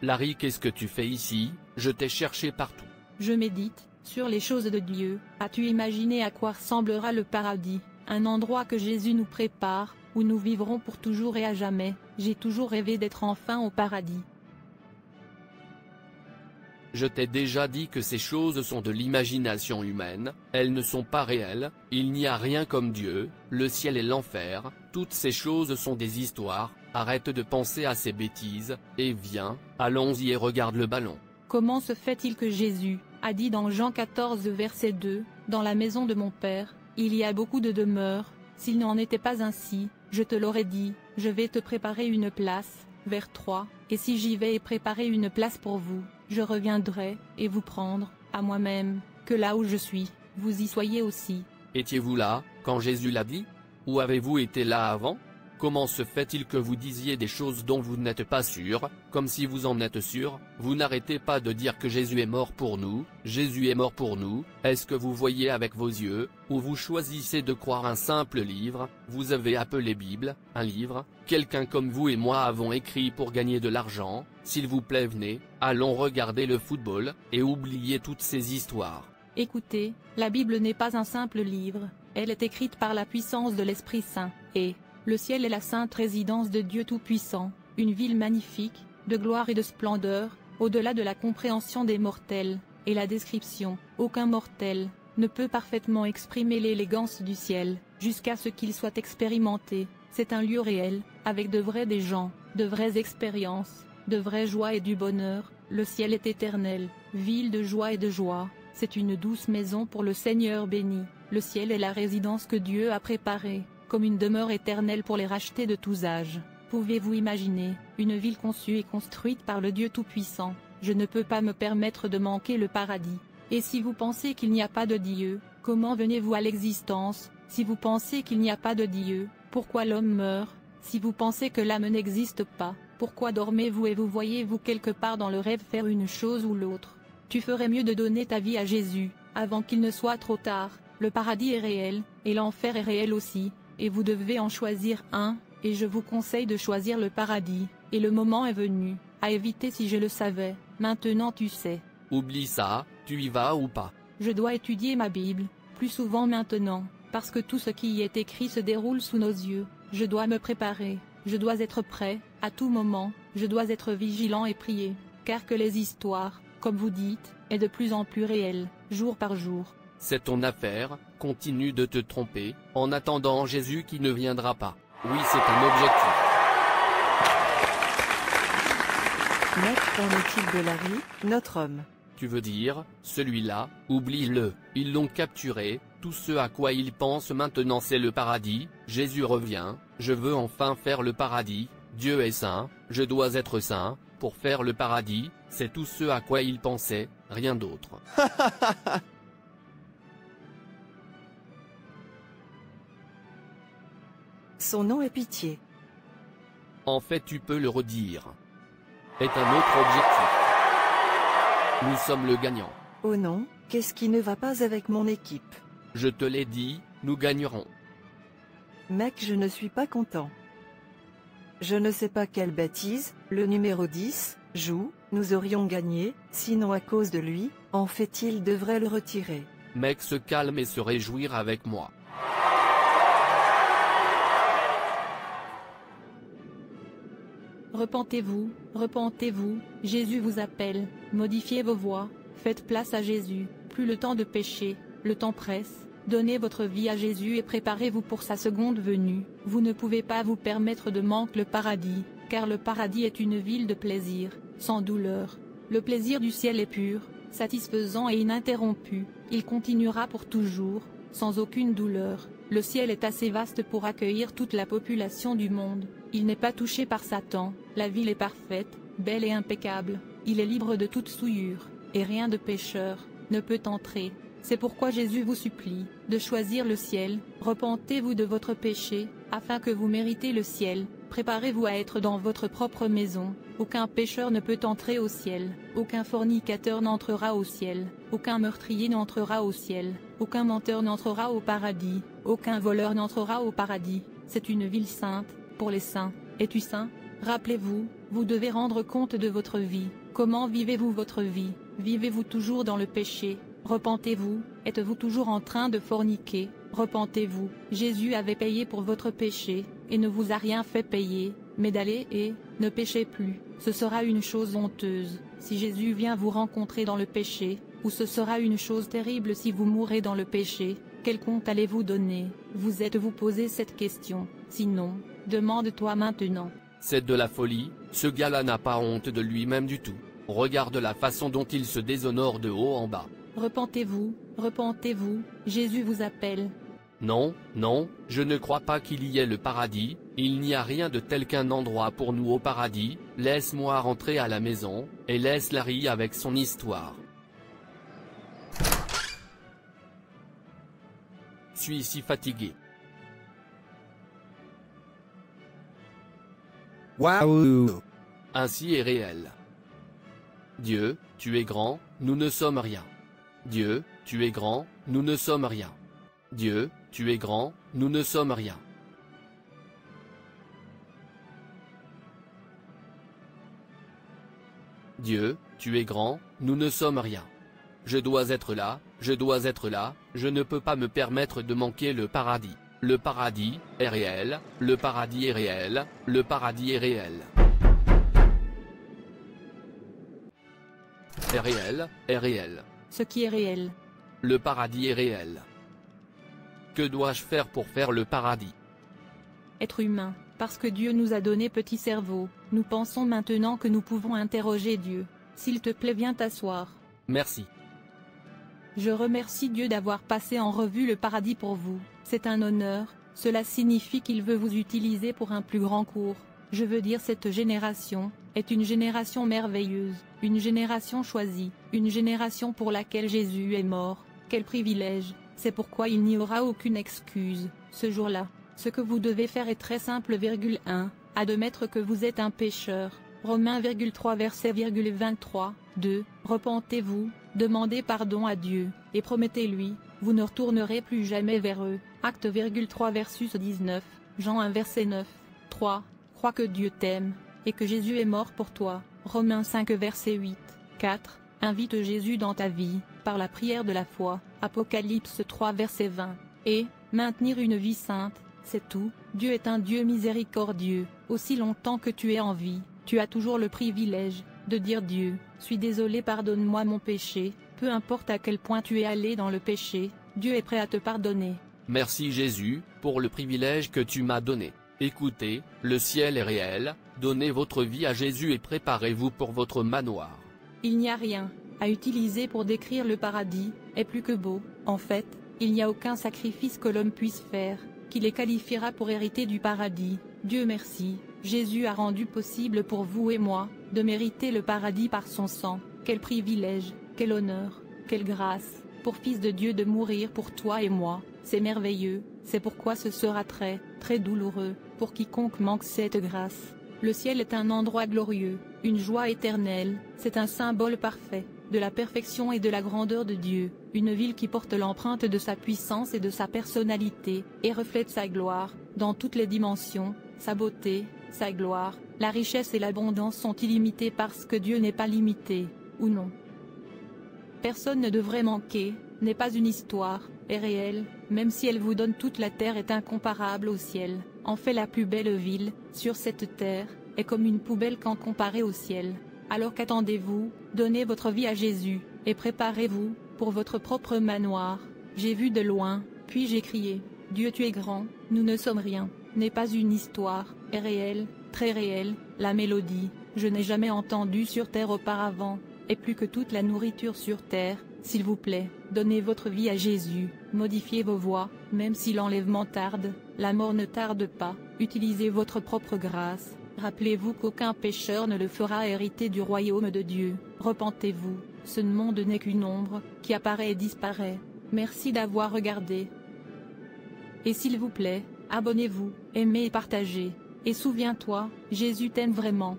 Larry, qu'est-ce que tu fais ici? Je t'ai cherché partout. Je médite sur les choses de Dieu. As-tu imaginé à quoi ressemblera le paradis? Un endroit que Jésus nous prépare, où nous vivrons pour toujours et à jamais. J'ai toujours rêvé d'être enfin au paradis. Je t'ai déjà dit que ces choses sont de l'imagination humaine, elles ne sont pas réelles, il n'y a rien comme Dieu, le ciel et l'enfer, toutes ces choses sont des histoires, arrête de penser à ces bêtises, et viens, allons-y et regarde le ballon. Comment se fait-il que Jésus a dit dans Jean 14 verset 2, « Dans la maison de mon Père, il y a beaucoup de demeures, s'il n'en était pas ainsi, je te l'aurais dit, je vais te préparer une place. » Vers 3, « Et si j'y vais et préparer une place pour vous, je reviendrai, et vous prendre, à moi-même, que là où je suis, vous y soyez aussi. » Étiez-vous là, quand Jésus l'a dit? Ou avez-vous été là avant? Comment se fait-il que vous disiez des choses dont vous n'êtes pas sûr, comme si vous en êtes sûr? Vous n'arrêtez pas de dire que Jésus est mort pour nous, Jésus est mort pour nous. Est-ce que vous voyez avec vos yeux, ou vous choisissez de croire un simple livre? Vous avez appelé Bible, un livre, quelqu'un comme vous et moi avons écrit pour gagner de l'argent. S'il vous plaît, venez, allons regarder le football, et oubliez toutes ces histoires. Écoutez, la Bible n'est pas un simple livre, elle est écrite par la puissance de l'Esprit Saint, et le ciel est la sainte résidence de Dieu Tout-Puissant, une ville magnifique, de gloire et de splendeur, au-delà de la compréhension des mortels, et la description, aucun mortel ne peut parfaitement exprimer l'élégance du ciel, jusqu'à ce qu'il soit expérimenté. C'est un lieu réel, avec de vrais des gens, de vraies expériences, de vraies joies et du bonheur. Le ciel est éternel, ville de joie et de joie, c'est une douce maison pour le Seigneur béni. Le ciel est la résidence que Dieu a préparée, comme une demeure éternelle pour les rachetés de tous âges. Pouvez-vous imaginer, une ville conçue et construite par le Dieu Tout-Puissant? Je ne peux pas me permettre de manquer le paradis. Et si vous pensez qu'il n'y a pas de Dieu, comment venez-vous à l'existence? Si vous pensez qu'il n'y a pas de Dieu, pourquoi l'homme meurt? Si vous pensez que l'âme n'existe pas, pourquoi dormez-vous et vous voyez-vous quelque part dans le rêve faire une chose ou l'autre? Tu ferais mieux de donner ta vie à Jésus, avant qu'il ne soit trop tard. Le paradis est réel, et l'enfer est réel aussi, et vous devez en choisir un, et je vous conseille de choisir le paradis, et le moment est venu, à éviter si je le savais, maintenant tu sais. Oublie ça, tu y vas ou pas? Je dois étudier ma Bible, plus souvent maintenant, parce que tout ce qui y est écrit se déroule sous nos yeux. Je dois me préparer, je dois être prêt, à tout moment, je dois être vigilant et prier, car que les histoires, comme vous dites, est de plus en plus réelle, jour par jour. C'est ton affaire, continue de te tromper, en attendant Jésus qui ne viendra pas. Oui, c'est un objectif. Mec, qu'en est-il de Larry, notre homme? Tu veux dire, celui-là, oublie-le, ils l'ont capturé, tout ce à quoi il pense maintenant c'est le paradis. Jésus revient, je veux enfin faire le paradis, Dieu est saint, je dois être saint, pour faire le paradis, c'est tout ce à quoi il pensait, rien d'autre. Son nom est Pitié. En fait tu peux le redire. Est un autre objectif. Nous sommes le gagnant. Oh non, qu'est-ce qui ne va pas avec mon équipe? Je te l'ai dit, nous gagnerons. Mec, je ne suis pas content. Je ne sais pas quelle bêtise, le numéro 10, joue, nous aurions gagné, sinon à cause de lui, en fait il devrait le retirer. Mec, se calme et se réjouir avec moi. Repentez-vous, repentez-vous, Jésus vous appelle, modifiez vos voies, faites place à Jésus, plus le temps de pécher, le temps presse, donnez votre vie à Jésus et préparez-vous pour sa seconde venue. Vous ne pouvez pas vous permettre de manquer le paradis, car le paradis est une ville de plaisir, sans douleur. Le plaisir du ciel est pur, satisfaisant et ininterrompu, il continuera pour toujours, sans aucune douleur. Le ciel est assez vaste pour accueillir toute la population du monde, il n'est pas touché par Satan, la ville est parfaite, belle et impeccable, il est libre de toute souillure, et rien de pécheur ne peut entrer. C'est pourquoi Jésus vous supplie de choisir le ciel. Repentez-vous de votre péché, afin que vous méritez le ciel. Préparez-vous à être dans votre propre maison. Aucun pécheur ne peut entrer au ciel. Aucun fornicateur n'entrera au ciel. Aucun meurtrier n'entrera au ciel. Aucun menteur n'entrera au paradis. Aucun voleur n'entrera au paradis. C'est une ville sainte, pour les saints. Es-tu saint? Rappelez-vous, vous devez rendre compte de votre vie. Comment vivez-vous votre vie? Vivez-vous toujours dans le péché? Repentez-vous. Êtes-vous toujours en train de forniquer? Repentez-vous. Jésus avait payé pour votre péché, et ne vous a rien fait payer, mais d'aller et ne péchez plus. Ce sera une chose honteuse si Jésus vient vous rencontrer dans le péché, ou ce sera une chose terrible si vous mourrez dans le péché. Quel compte allez-vous donner? Vous êtes-vous posé cette question? Sinon, demande-toi maintenant. C'est de la folie, ce gars-là n'a pas honte de lui-même du tout. Regarde la façon dont il se déshonore de haut en bas. Repentez-vous, repentez-vous, Jésus vous appelle. Non, non, je ne crois pas qu'il y ait le paradis, il n'y a rien de tel qu'un endroit pour nous au paradis. Laisse-moi rentrer à la maison, et laisse Larry avec son histoire. Suis si fatigué. Waouh! Ainsi est réel. Dieu, tu es grand, nous ne sommes rien. Dieu, tu es grand, nous ne sommes rien. Dieu, tu es grand, nous ne sommes rien. Dieu, tu es grand, nous ne sommes rien. Je dois être là, je dois être là, je ne peux pas me permettre de manquer le paradis. Le paradis est réel, le paradis est réel, le paradis est réel. Est réel, est réel. Ce qui est réel. Le paradis est réel. Que dois-je faire pour faire le paradis? Être humain, parce que Dieu nous a donné petit cerveau, nous pensons maintenant que nous pouvons interroger Dieu. S'il te plaît, viens t'asseoir. Merci. Je remercie Dieu d'avoir passé en revue le paradis pour vous. C'est un honneur, cela signifie qu'il veut vous utiliser pour un plus grand cours. Je veux dire, cette génération est une génération merveilleuse, une génération choisie, une génération pour laquelle Jésus est mort. Quel privilège! C'est pourquoi il n'y aura aucune excuse, ce jour-là. Ce que vous devez faire est très simple. 1. Admettre que vous êtes un pécheur. Romains 3 verset 23. 2. Repentez-vous, demandez pardon à Dieu, et promettez-lui, vous ne retournerez plus jamais vers eux. Acte 3 verset 19. Jean 1 verset 9. 3. Crois que Dieu t'aime, et que Jésus est mort pour toi. Romains 5 verset 8. 4. Invite Jésus dans ta vie, par la prière de la foi. Apocalypse 3 verset 20. Et, maintenir une vie sainte, c'est tout. Dieu est un Dieu miséricordieux. Aussi longtemps que tu es en vie, tu as toujours le privilège de dire Dieu, suis désolé, pardonne-moi mon péché. Peu importe à quel point tu es allé dans le péché, Dieu est prêt à te pardonner. Merci Jésus, pour le privilège que tu m'as donné. Écoutez, le ciel est réel, donnez votre vie à Jésus et préparez-vous pour votre manoir. Il n'y a rien à utiliser pour décrire le paradis, est plus que beau. En fait, il n'y a aucun sacrifice que l'homme puisse faire, qui les qualifiera pour hériter du paradis. Dieu merci, Jésus a rendu possible pour vous et moi, de mériter le paradis par son sang. Quel privilège, quel honneur, quelle grâce, pour Fils de Dieu de mourir pour toi et moi, c'est merveilleux, c'est pourquoi ce sera très, très douloureux, pour quiconque manque cette grâce. Le ciel est un endroit glorieux, une joie éternelle, c'est un symbole parfait de la perfection et de la grandeur de Dieu, une ville qui porte l'empreinte de sa puissance et de sa personnalité, et reflète sa gloire, dans toutes les dimensions, sa beauté, sa gloire, la richesse et l'abondance sont illimitées parce que Dieu n'est pas limité, ou non. Personne ne devrait manquer, n'est pas une histoire, est réelle, même si elle vous donne toute la terre est incomparable au ciel, en fait la plus belle ville, sur cette terre, est comme une poubelle quand comparée au ciel. Alors qu'attendez-vous? Donnez votre vie à Jésus, et préparez-vous, pour votre propre manoir. J'ai vu de loin, puis j'ai crié, Dieu tu es grand, nous ne sommes rien, n'est pas une histoire, est réelle, très réelle, la mélodie, je n'ai jamais entendu sur terre auparavant, et plus que toute la nourriture sur terre, s'il vous plaît, donnez votre vie à Jésus, modifiez vos voies, même si l'enlèvement tarde, la mort ne tarde pas, utilisez votre propre grâce. Rappelez-vous qu'aucun pécheur ne le fera hériter du royaume de Dieu. Repentez-vous, ce monde n'est qu'une ombre, qui apparaît et disparaît. Merci d'avoir regardé. Et s'il vous plaît, abonnez-vous, aimez et partagez. Et souviens-toi, Jésus t'aime vraiment.